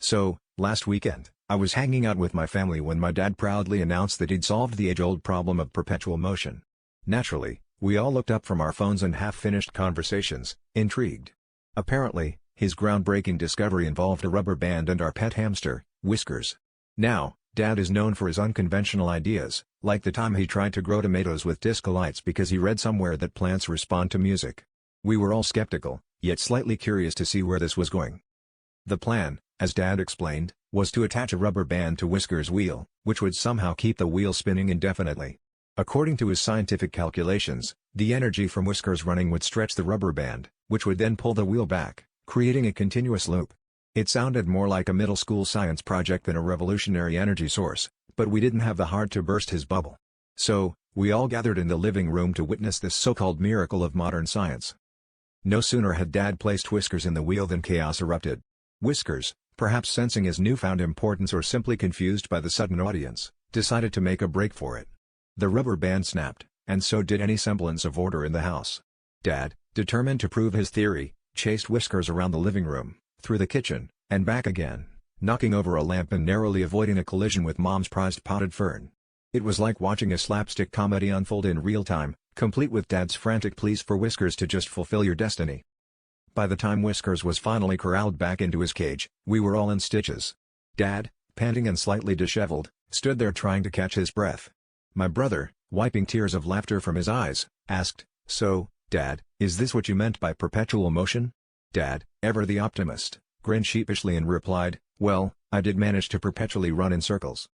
So, last weekend, I was hanging out with my family when my dad proudly announced that he'd solved the age-old problem of perpetual motion. Naturally, we all looked up from our phones and half-finished conversations, intrigued. Apparently, his groundbreaking discovery involved a rubber band and our pet hamster, Whiskers. Now, Dad is known for his unconventional ideas, like the time he tried to grow tomatoes with disco lights because he read somewhere that plants respond to music. We were all skeptical, yet slightly curious to see where this was going. The plan, as Dad explained, was to attach a rubber band to Whiskers' wheel, which would somehow keep the wheel spinning indefinitely. According to his scientific calculations, the energy from Whiskers running would stretch the rubber band, which would then pull the wheel back, creating a continuous loop. It sounded more like a middle school science project than a revolutionary energy source, but we didn't have the heart to burst his bubble. So, we all gathered in the living room to witness this so-called miracle of modern science. No sooner had Dad placed Whiskers in the wheel than chaos erupted. Whiskers, perhaps sensing his newfound importance or simply confused by the sudden audience, decided to make a break for it. The rubber band snapped, and so did any semblance of order in the house. Dad, determined to prove his theory, chased Whiskers around the living room, through the kitchen, and back again, knocking over a lamp and narrowly avoiding a collision with Mom's prized potted fern. It was like watching a slapstick comedy unfold in real time, complete with Dad's frantic pleas for Whiskers to just fulfill your destiny. By the time Whiskers was finally corralled back into his cage, we were all in stitches. Dad, panting and slightly disheveled, stood there trying to catch his breath. My brother, wiping tears of laughter from his eyes, asked, "So, Dad, is this what you meant by perpetual motion?" Dad, ever the optimist, grinned sheepishly and replied, "Well, I did manage to perpetually run in circles."